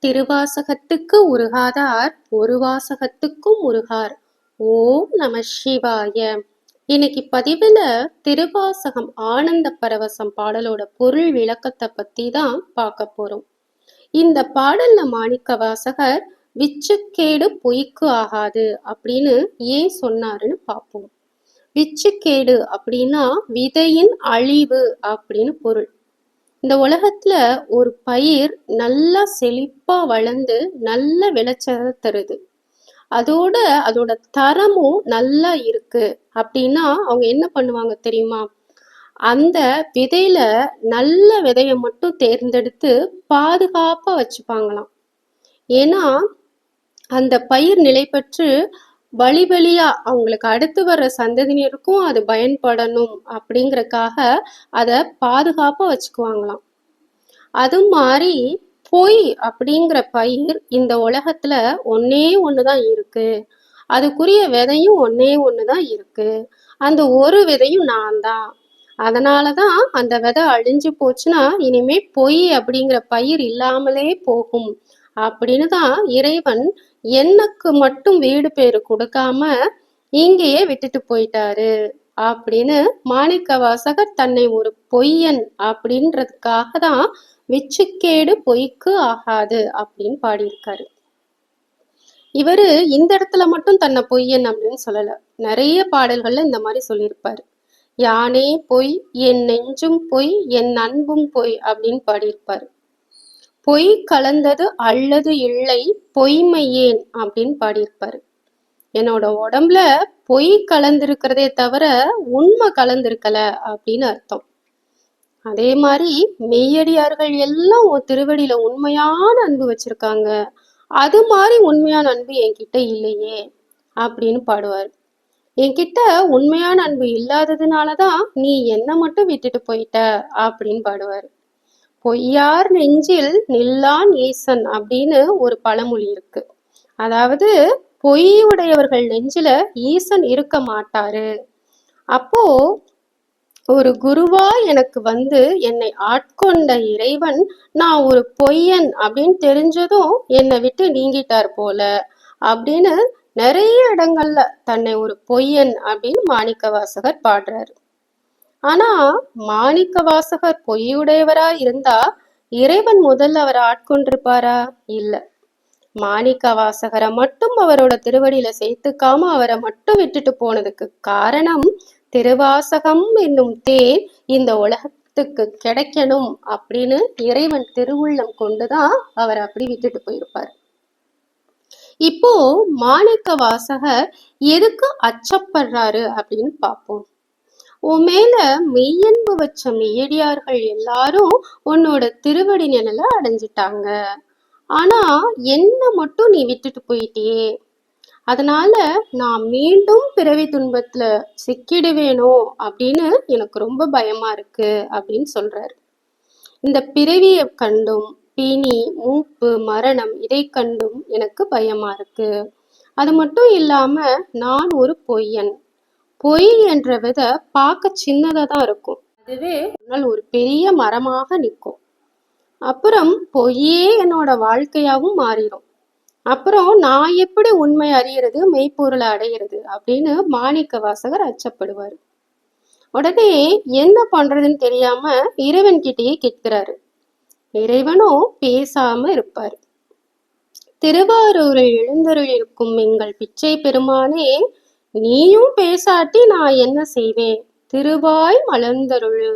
திருவாசகத்துக்கு உருகாதார் ஒரு வாசகத்துக்கும் உருகார். ஓம் நம சிவாய. இன்னைக்கு பதிவுல திருவாசகம் ஆனந்த பரவசம் பாடலோட பொருள் விளக்கத்தை பத்தி தான் பார்க்க போறோம். இந்த பாடல்ல மாணிக்க வாசகர் விச்சுக்கேடு பொய்க்கு ஆகாது அப்படின்னு ஏன் சொன்னாருன்னு பார்ப்போம். விச்சுக்கேடு அப்படின்னா விதையின் அழிவு அப்படின்னு பொருள். இந்த உலகத்துல ஒரு பயிர் நல்லா செழிப்பா வளர்ந்து நல்ல விளைச்சலை தருது, அதோட தரமும் நல்லா இருக்கு அப்படின்னா அவங்க என்ன பண்ணுவாங்க தெரியுமா? அந்த விதையில நல்ல விதைய மட்டும் தேர்ந்தெடுத்து பாதுகாப்பா வச்சுப்பாங்களாம். ஏன்னா அந்த பயிர் நிலை பெற்று வழியா அவங்களுக்கு அடுத்து வர்ற சந்ததியினருக்கும் அது பயன்படணும் அப்படிங்கறக்காக அதை பாதுகாப்பா வச்சுக்குவாங்களாம். அது மாதிரி பொய் அப்படிங்கிற பயிர் இந்த உலகத்துல ஒன்னே ஒண்ணுதான் இருக்கு, அதுக்குரிய விதையும் ஒன்னே ஒண்ணுதான் இருக்கு, அந்த ஒரு விதையும் நான் தான். அதனாலதான் அந்த விதை அழிஞ்சு போச்சுன்னா இனிமே பொய் அப்படிங்கிற பயிர் இல்லாமலே போகும் அப்படின்னு தான் இறைவன் எனக்கு மட்டும் வீடு பேரு கொடுக்காம இங்கேயே விட்டுட்டு போயிட்டாரு அப்படின்னு மாணிக்க வாசகர் தன்னை ஒரு பொய்யன் அப்படின்றதுக்காக தான் விச்சுக்கேடு பொய்க்கு ஆகாது அப்படின்னு பாடியிருக்காரு. இவரு இந்த இடத்துல மட்டும் தன்னை பொய்யன் அப்படின்னு சொல்லல, நிறைய பாடல்கள்ல இந்த மாதிரி சொல்லியிருப்பாரு. யானே பொய், என் நெஞ்சும் பொய், என் அன்பும் பொய் அப்படின்னு பாடியிருப்பாரு. பொய் கலந்தது அல்லது இல்லை பொய்மையேன் அப்படின்னு பாடியிருப்பாரு. என்னோட உடம்புல பொய் கலந்திருக்கிறதே தவிர உண்மை கலந்திருக்கல அப்படின்னு அர்த்தம். அதே மாதிரி மெய்யடியார்கள் எல்லாம் உன் திருவடியில உண்மையான அன்பு வச்சிருக்காங்க, அது மாதிரி உண்மையான அன்பு என்கிட்ட இல்லையே அப்படின்னு பாடுவார். என்கிட்ட உண்மையான அன்பு இல்லாததுனாலதான் நீ என்ன மட்டும் விட்டுட்டு போயிட்ட அப்படின்னு பாடுவார். பொய்யார் நெஞ்சில் நில்லான் ஈசன் அப்படின்னு ஒரு பழமொழி இருக்கு. அதாவது பொய் உடையவர்கள் நெஞ்சில ஈசன் இருக்க மாட்டாரு. அப்போ ஒரு குருவா எனக்கு வந்து என்னை ஆட்கொண்ட இறைவன் நான் ஒரு பொய்யன் அப்படின்னு தெரிஞ்சதும் என்னை விட்டு நீங்கிட்டார் போல அப்படின்னு நிறைய இடங்கள்ல தன்னை ஒரு பொய்யன் அப்படின்னு மாணிக்க வாசகர் பாடுறாரு. ஆனா மாணிக்க வாசகர் பொய்யுடையவரா இருந்தா இறைவன் முதல்ல அவரை ஆட்கொண்டிருப்பாரா? இல்ல. மாணிக்க வாசகரை மட்டும் அவரோட திருவடியில சேர்த்துக்காம அவரை மட்டும் விட்டுட்டு போனதுக்கு காரணம் திருவாசகம் என்னும் தேன் இந்த உலகத்துக்கு கிடைக்கணும் அப்படின்னு இறைவன் திருவுள்ளம் கொண்டுதான் அவரை அப்படி விட்டுட்டு போயிருப்பாரு. இப்போ மாணிக்க வாசகர் எதுக்கு அச்சப்படுறாரு அப்படின்னு பார்ப்போம். உன் மேல மெய்யன்பு வச்ச மெய்யடியார்கள் எல்லாரும் உன்னோட திருவடி நிழல அடைஞ்சிட்டாங்க, ஆனா என்ன மட்டும் நீ விட்டுட்டு போயிட்டியே, அதனால நான் மீண்டும் பிறவி துன்பத்துல சிக்கிடுவேனோ அப்படின்னு எனக்கு ரொம்ப பயமா இருக்கு அப்படின்னு சொல்றாரு. இந்த பிறவியை கண்டும் பிணி மூப்பு மரணம் இதை கண்டும் எனக்கு பயமா இருக்கு. அது மட்டும் இல்லாம நான் ஒரு பொய்யன். பொய் என்ற விதை பார்க்க சின்னதா தான் இருக்கும், அதுவே ஒரு பெரிய மரமாக நிற்கும். அப்புறம் பொய்யே என்னோட வாழ்க்கையாகவும் மாறிடும். அப்புறம் நான் எப்படி உண்மை அறியறது, மெய்ப்பொருளை அடையிறது அப்படின்னு மாணிக்க வாசகர் அச்சப்படுவார். உடனே என்ன பண்றதுன்னு தெரியாம இறைவன் கிட்டேயே கேட்கிறாரு. இறைவனும் பேசாம இருப்பாரு. திருவாரூரில் எழுந்தருள் இருக்கும் எங்கள் பிச்சை பெருமானே, நீயும் பேசாட்டி நான் என்ன செய்வேன், திருவாய் மலர்ந்தருளு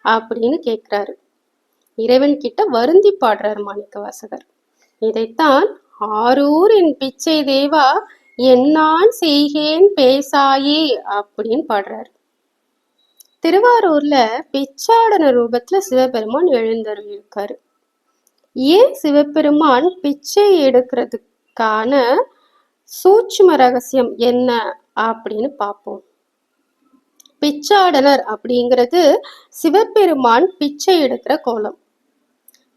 அப்படின்னு கேட்கிறாரு. இறைவன் கிட்ட வருந்தி பாடுறார் மாணிக்க வாசகர். இதைத்தான் ஆரூர் என் பிச்சை தேவா என்னான் செய்கேன் பேசாயே அப்படின்னு பாடுறாரு. திருவாரூர்ல பிச்சாடன ரூபத்துல சிவபெருமான் எழுந்தருள் இருக்காரு. ஏன் சிவபெருமான் பிச்சை எடுக்கிறதுக்கான சூட்சும ரகசியம் என்ன அப்படின்னு பார்ப்போம். பிச்சாடனர் அப்படிங்கிறது சிவபெருமான் பிச்சை எடுக்கிற கோலம்.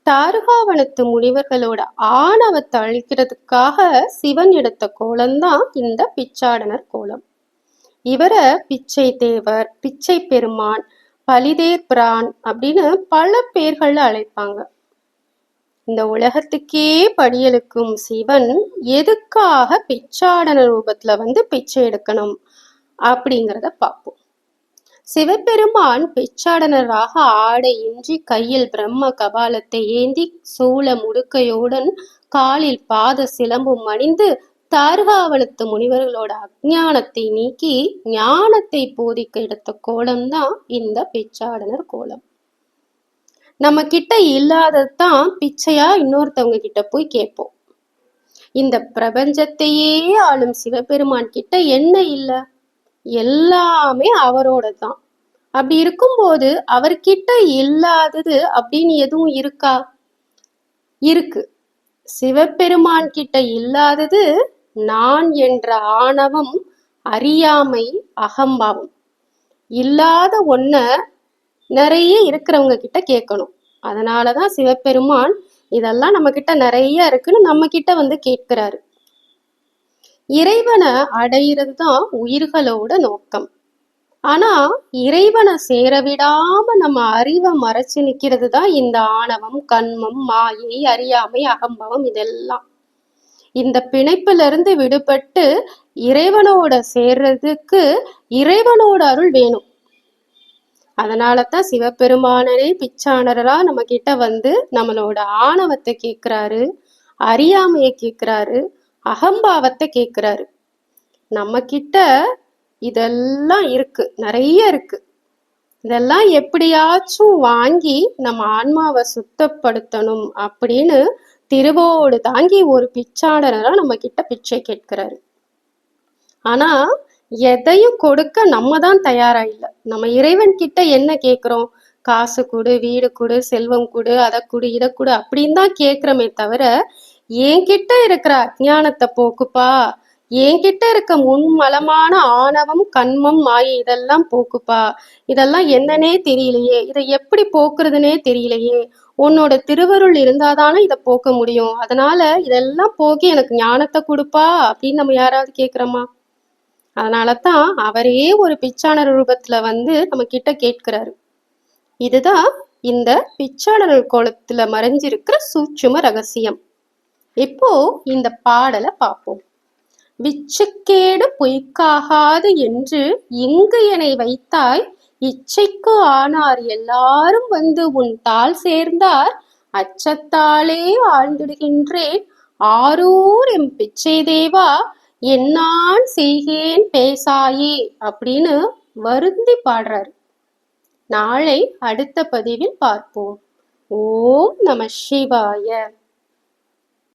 தாருகாவனத்து முனிவர்களோட ஆணவத்தை அழிக்கிறதுக்காக சிவன் எடுத்த கோலம்தான் இந்த பிச்சாடனர் கோலம். இவரை பிச்சை தேவர், பிச்சை பெருமான், பலிதேர் பிரான் அப்படின்னு பல பேர்கள்ல அழைப்பாங்க. இந்த உலகத்துக்கே படியெடுக்கும் சிவன் எதுக்காக பிச்சாடன ரூபத்துல பிச்சை எடுக்கணும் அப்படிங்கிறத பார்ப்போம். சிவபெருமான் பிச்சாடனராக ஆடையின்றி கையில் பிரம்ம கபாலத்தை ஏந்தி சூல முடுக்கையுடன் காலில் பாத சிலம்பும் அணிந்து தார்காவனத்து முனிவர்களோட அஞ்ஞானத்தை நீக்கி ஞானத்தை போதிக்க எடுத்த கோலம்தான் இந்த பிச்சாடனர் கோலம். நம்ம கிட்ட இல்லாததான் பிச்சையா இன்னொருத்தவங்க கிட்ட போய் கேட்போம். இந்த பிரபஞ்சத்தையே ஆளும் சிவபெருமான் கிட்ட என்ன இல்லை? எல்லாமே அவரோட தான். அப்படி இருக்கும்போது அவர்கிட்ட இல்லாதது அப்படின்னு எதுவும் இருக்கா? இருக்கு. சிவபெருமான் கிட்ட இல்லாதது நான் என்ற ஆணவம், அறியாமை, அகம்பாவம். இல்லாத ஒன்ன நிறைய இருக்கிறவங்க கிட்ட கேட்கணும். அதனாலதான் சிவபெருமான் இதெல்லாம் நம்ம கிட்ட நிறைய இருக்குன்னு நம்ம கிட்ட கேட்கிறாரு. இறைவனை அடையிறது தான் உயிர்களோட நோக்கம். ஆனா இறைவனை சேர விடாம நம்ம அறிவை மறைச்சு நிக்கிறது தான் இந்த ஆணவம், கண்மம், மாயை, அறியாமை, அகம்பவம். இதெல்லாம் இந்த பிணைப்புல இருந்து விடுபட்டு இறைவனோட சேர்றதுக்கு இறைவனோட அருள் வேணும். அதனாலதான் சிவபெருமானனே பிச்சானரா நம்ம கிட்ட நம்மளோட ஆணவத்தை கேட்கிறாரு, அறியாமையை கேட்கிறாரு, அகம்பாவத்தை கேட்கிறாரு. நம்ம கிட்ட இதெல்லாம் இருக்கு, நிறைய இருக்கு. இதெல்லாம் எப்படியாச்சும் வாங்கி நம்ம ஆன்மாவை சுத்தப்படுத்தணும் அப்படின்னு திருவோடு தாங்கி ஒரு பிச்சாடனரா நம்ம கிட்ட பிச்சை கேட்கிறாரு. ஆனா எதையும் கொடுக்க நம்ம தான் தயாரா இல்லை. நம்ம இறைவன் கிட்ட என்ன கேட்கிறோம்? காசு கொடு, வீடு கொடு, செல்வம் கொடு, அதை கொடு, இதை கொடு அப்படின்னு தான் கேட்கிறோமே தவிர என்கிட்ட இருக்கிற அஞ்ஞானத்தை போக்குப்பா, என்கிட்ட இருக்க முன்மலமான ஆணவம், கண்மம், மாயை இதெல்லாம் போக்குப்பா, இதெல்லாம் என்னன்னே தெரியலையே, இதை எப்படி போக்குறதுனே தெரியலையே, உன்னோட திருவருள் இருந்தாதானே இதை போக்க முடியும், அதனால இதெல்லாம் போக்கி எனக்கு ஞானத்தை கொடுப்பா அப்படின்னு நம்ம யாராவது கேட்கிறோமா? அதனாலதான் அவரே ஒரு பிச்சாளர் ரூபத்துல நம்ம கிட்ட கேட்கிறாரு. இதுதான் இந்த பிச்சாளர் கோலத்துல மறைஞ்சிருக்கிற சூட்சும ரகசியம். இப்போ இந்த பாடலை பார்ப்போம். விச்சுக்கேடு பொய்க்காகாது என்று இங்கு என்னை வைத்தாய், இச்சைக்கு ஆனார் எல்லாரும் உன் தாள் சேர்ந்தார், அச்சத்தாலே ஆழ்ந்திடுகின்றேன் ஆரூர் எம் பிச்சை தேவா, என்னான் செய்கேன் பேசாயே அப்படின்னு வருந்தி பாடுறாரு. நாளை அடுத்த பதிவில் பார்ப்போம். ஓம் நம சிவாய.